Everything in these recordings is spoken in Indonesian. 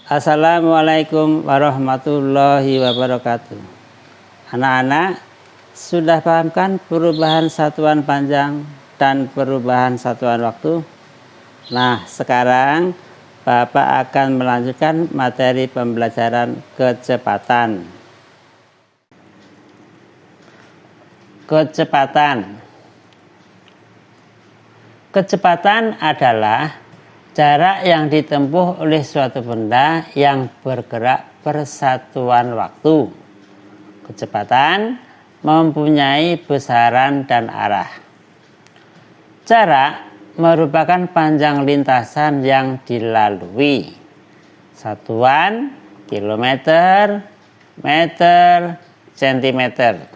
Assalamualaikum warahmatullahi wabarakatuh. Anak-anak, sudah paham kan perubahan satuan panjang dan perubahan satuan waktu? Nah, sekarang Bapak akan melanjutkan materi pembelajaran kecepatan. Kecepatan adalah jarak yang ditempuh oleh suatu benda yang bergerak bersatuan waktu. Kecepatan mempunyai besaran dan arah. Jarak merupakan panjang lintasan yang dilalui. Satuan kilometer, meter, sentimeter.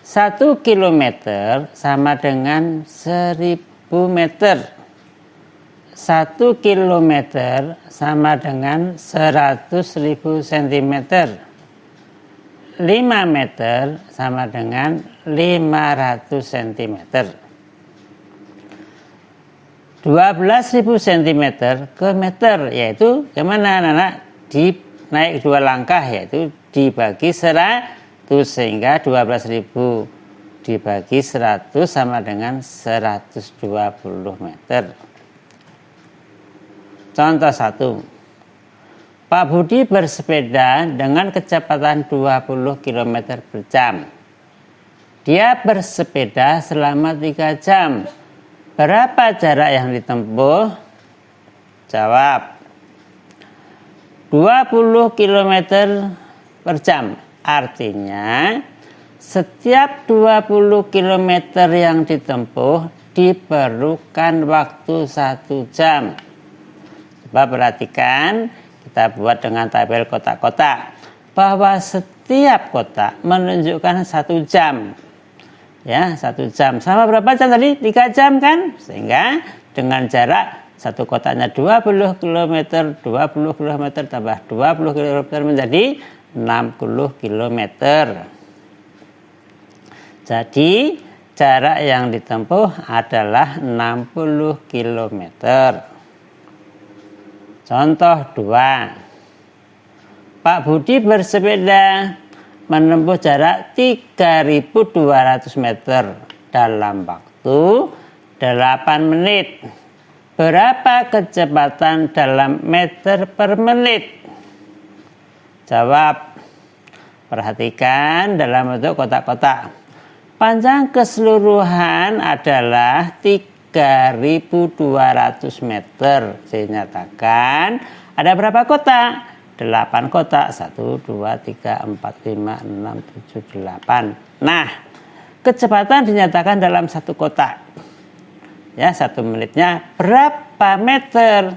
1 kilometer sama dengan 1000 meter. 1 kilometer sama dengan 100.000 cm. 5 meter sama dengan 500 cm. 12.000 cm ke meter, yaitu gimana anak-anak? Naik 2 langkah, yaitu dibagi 100, sehingga 12.000 dibagi 100 sama dengan 120 meter. Contoh 1. Pak Budi bersepeda dengan kecepatan 20 km per jam. Dia bersepeda selama 3 jam. Berapa jarak yang ditempuh? Jawab. 20 km per jam. Artinya, setiap 20 km yang ditempuh diperlukan waktu 1 jam. Coba perhatikan, kita buat dengan tabel kotak-kotak bahwa setiap kotak menunjukkan 1 jam. Ya, 1 jam. Sama berapa jam tadi? 3 jam kan? Sehingga dengan jarak satu kotaknya 20 km, 20 km tambah 20 km menjadi 60 km. Jadi, jarak yang ditempuh adalah 60 km. Contoh 2. Pak Budi bersepeda menempuh jarak 3.200 meter dalam waktu 8 menit. Berapa kecepatan dalam meter per menit? Jawab. Perhatikan dalam bentuk kotak-kotak. Panjang keseluruhan adalah 3.200 meter. Dinyatakan ada berapa kotak? 8 kotak. 1, 2, 3, 4, 5, 6, 7, 8. Nah, kecepatan dinyatakan dalam 1 kotak. Ya, 1 menitnya berapa meter?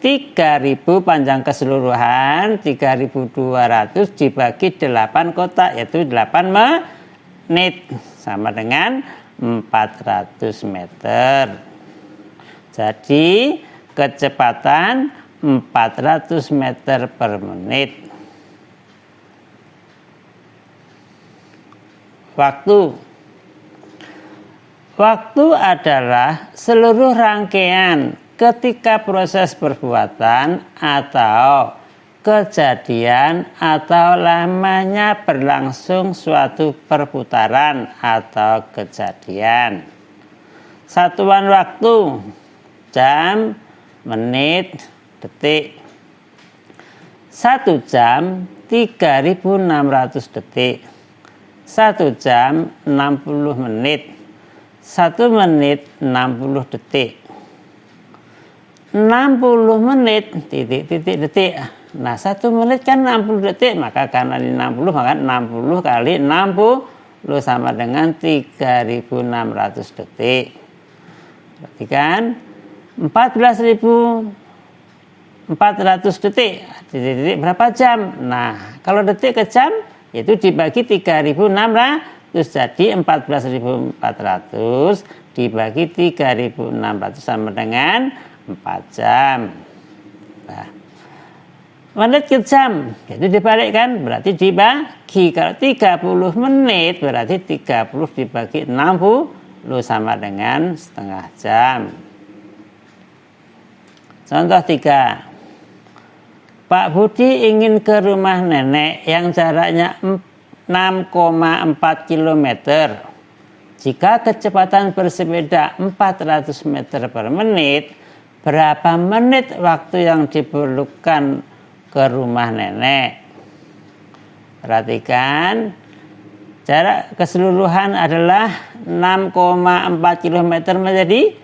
3.000 panjang keseluruhan, 3.200 dibagi 8 kotak, yaitu 8 menit. Sama dengan 400 meter. Jadi kecepatan 400 meter per menit. Waktu adalah seluruh rangkaian ketika proses perbuatan atau kejadian atau lamanya berlangsung suatu perputaran atau kejadian. Satuan waktu: jam, menit, detik. 1 jam 3.600 detik. 1 jam 60 menit. 1 menit 60 detik. 60 menit titik-titik detik. Nah, 1 menit kan 60 detik, maka karena ini 60, maka 60 kali 60 sama dengan 3.600 detik. Perhatikan, 14.400 detik. Detik berapa jam? Nah, kalau detik ke jam, itu dibagi 3.600. Jadi 14.400 dibagi 3.600 sama dengan 4 jam. Nah, menit ke jam, itu dibalikkan, berarti dibagi. Kalau 30 menit berarti 30 dibagi 60 sama dengan setengah jam. Contoh 3. Pak Budi ingin ke rumah nenek yang jaraknya 6,4 km. Jika kecepatan bersepeda 400 meter per menit, berapa menit waktu yang diperlukan ke rumah nenek? Perhatikan, jarak keseluruhan adalah 6,4 km menjadi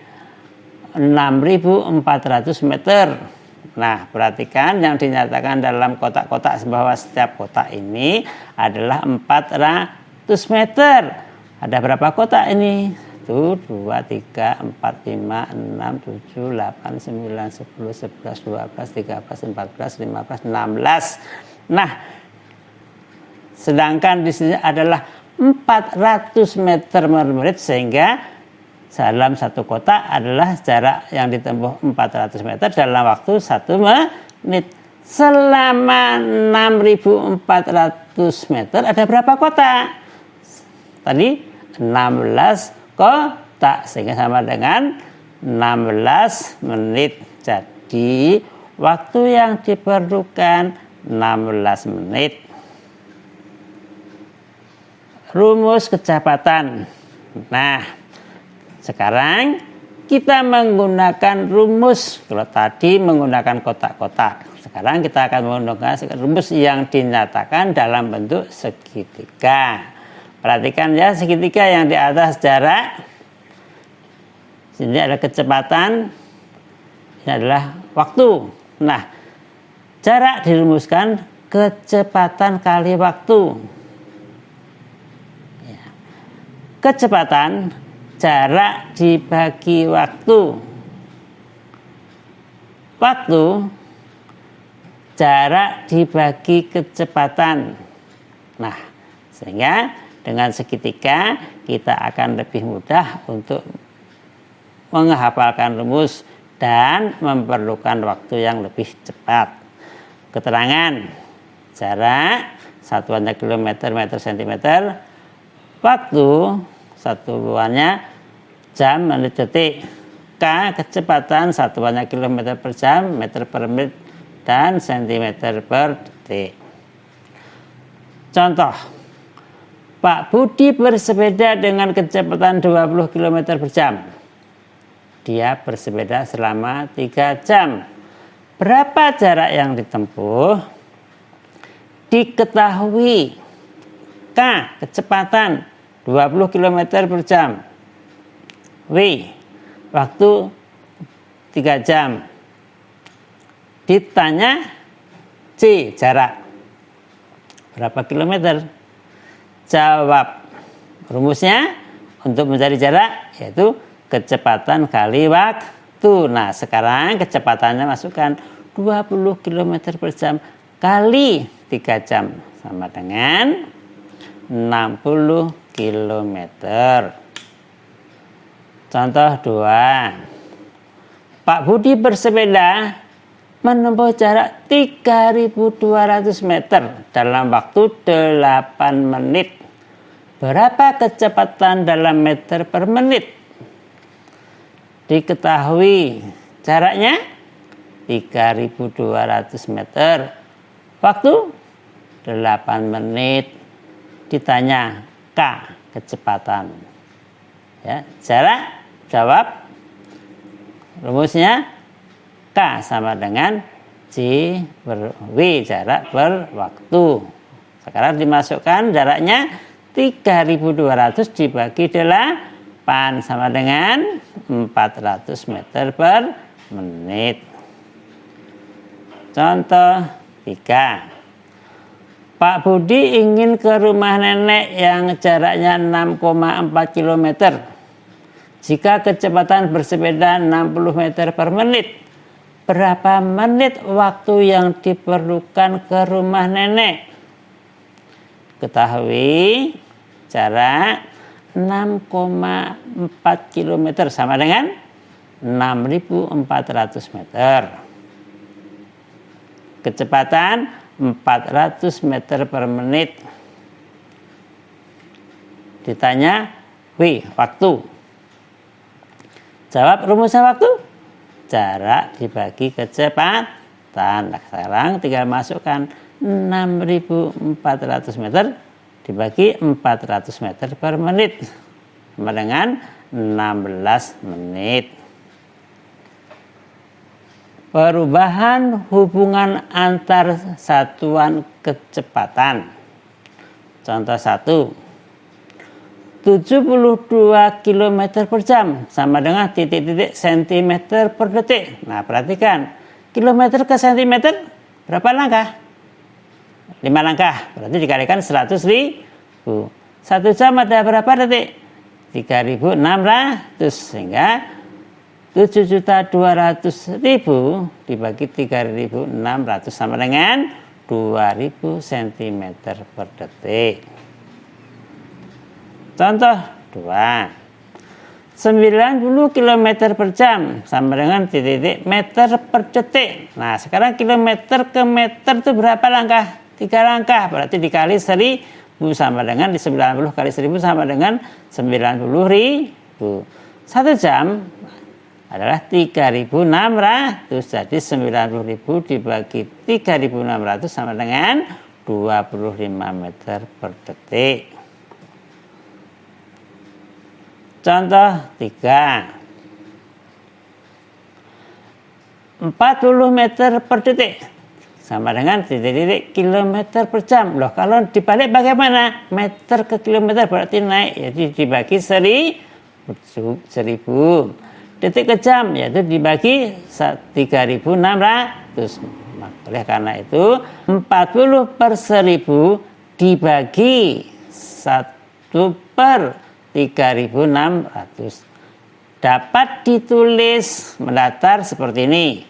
6.400 meter. Nah, perhatikan yang dinyatakan dalam kotak-kotak bahwa setiap kotak ini adalah 400 meter. Ada berapa kotak ini? 1, 2, 3, 4, 5, 6, 7, 8, 9, 10, 11, 12, 13, 14, 15, 16. Nah, sedangkan di sini adalah 400 meter per menit, sehingga dalam satu kotak adalah jarak yang ditempuh 400 meter dalam waktu 1 menit. Selama 6.400 meter ada berapa kotak? Tadi 16 kotak, sehingga sama dengan 16 menit. Jadi waktu yang diperlukan 16 menit. Rumus kecepatan. Nah, sekarang kita menggunakan rumus. Kalau tadi menggunakan kotak-kotak, sekarang kita akan menggunakan rumus yang dinyatakan dalam bentuk segitiga. Perhatikan ya, segitiga yang di atas jarak, sini ada kecepatan, ini adalah waktu. Nah, jarak dirumuskan kecepatan kali waktu. Kecepatan jarak dibagi waktu. Waktu jarak dibagi kecepatan. Nah, sehingga dengan segitiga kita akan lebih mudah untuk menghafalkan rumus dan memerlukan waktu yang lebih cepat. Keterangan jarak satuannya kilometer, meter, sentimeter. Waktu satuannya jam, menit, detik. K kecepatan satuannya kilometer per jam, meter per menit, dan sentimeter per detik. Contoh, Pak Budi bersepeda dengan kecepatan 20 km per jam. Dia bersepeda selama 3 jam. Berapa jarak yang ditempuh? Diketahui. K kecepatan 20 km per jam. W waktu 3 jam. Ditanya C jarak berapa kilometer? Jawab. Rumusnya untuk mencari jarak yaitu kecepatan kali waktu. Nah, sekarang kecepatannya masukkan 20 km per jam kali 3 jam sama dengan 60 km. Contoh 2. Pak Budi bersepeda menempuh jarak 3.200 meter dalam waktu 8 menit. Berapa kecepatan dalam meter per menit? Diketahui jaraknya 3.200 meter. Waktu 8 menit. Ditanya K kecepatan. Ya, jarak jawab. Rumusnya K sama dengan C per W jarak per waktu. Sekarang dimasukkan jaraknya 3.200 dibagi 8 sama dengan 400 meter per menit. Contoh 3. Pak Budi ingin ke rumah nenek yang jaraknya 6,4 km. Jika kecepatan bersepeda 60 meter per menit, berapa menit waktu yang diperlukan ke rumah nenek? Ketahui jarak 6,4 km sama dengan 6.400 meter. Kecepatan 400 meter per menit. Ditanya W waktu. Jawab rumusnya waktu. Jarak dibagi kecepatan. kecepatan. Nah, sekarang tinggal masukkan 6.400 meter dibagi 400 meter per menit sama dengan 16 menit. Perubahan hubungan antar satuan kecepatan. Contoh 1. 72 km per jam sama dengan titik-titik cm per detik. Nah, perhatikan. Kilometer ke cm berapa langkah? 5 langkah. Berarti dikalikan 100.000. 1 jam ada berapa detik? 3.600. Sehingga 7.200.000 dibagi 3.600 sama dengan 2.000 cm per detik. Contoh 2. 90 km per jam sama dengan titik meter per detik. Nah, sekarang kilometer ke meter itu berapa langkah? 3 langkah. Berarti dikali 1.000 sama dengan 90 kali 1.000 sama dengan 90.000. 1 jam adalah 3.600. Jadi 90.000 dibagi 3.600 sama dengan 25 meter per detik. Contoh 3. 40 meter per detik sama dengan titik-titik kilometer per jam. Loh, kalau dibalik bagaimana? Meter ke kilometer berarti naik, jadi dibagi 1.000. Detik ke jam yaitu dibagi 3.600. Oleh karena itu 40 per 1.000 dibagi 1 per 3.600 dapat ditulis mendatar seperti ini.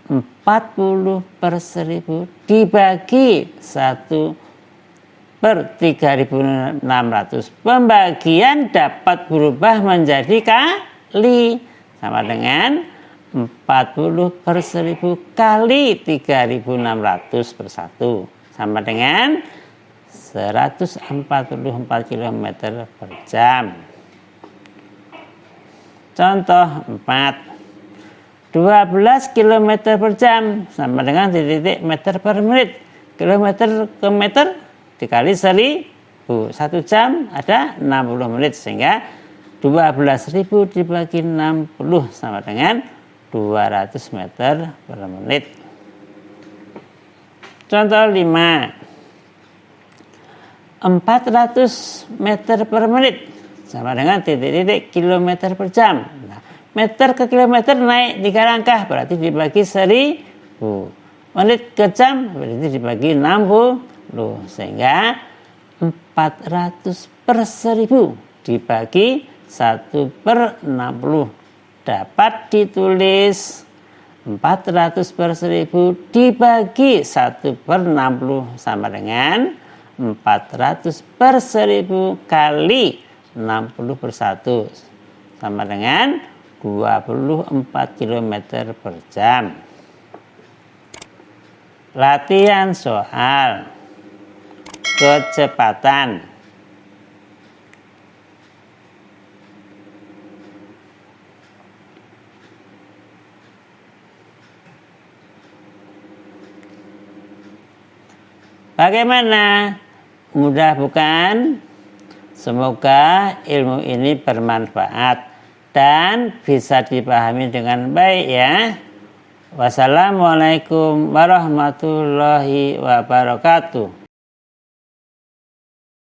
40 per 1.000 dibagi 1 per 3.600. Pembagian dapat berubah menjadi kali sama dengan 40 per 1.000 kali 3.600 per 1 sama dengan 144 km per jam. Contoh 4. 12 km per jam sama dengan titik meter per menit. Kilometer ke meter dikali 1.000. 1 jam ada 60 menit sehingga 12.000 dibagi 60 sama dengan 200 meter per menit. Contoh 5. 400 meter per menit sama dengan titik-titik kilometer per jam. Nah, meter ke kilometer naik 3 langkah berarti dibagi 1.000. Menit ke jam berarti dibagi 60 sehingga 400 per 1.000 dibagi 1 per 60 dapat ditulis 400 per 1.000 dibagi 1 per 60 sama dengan 400 per 1.000 kali 60 per 1 sama dengan 24 km per jam. Latihan soal kecepatan. Bagaimana? Mudah bukan? Semoga ilmu ini bermanfaat dan bisa dipahami dengan baik ya. Wassalamualaikum warahmatullahi wabarakatuh.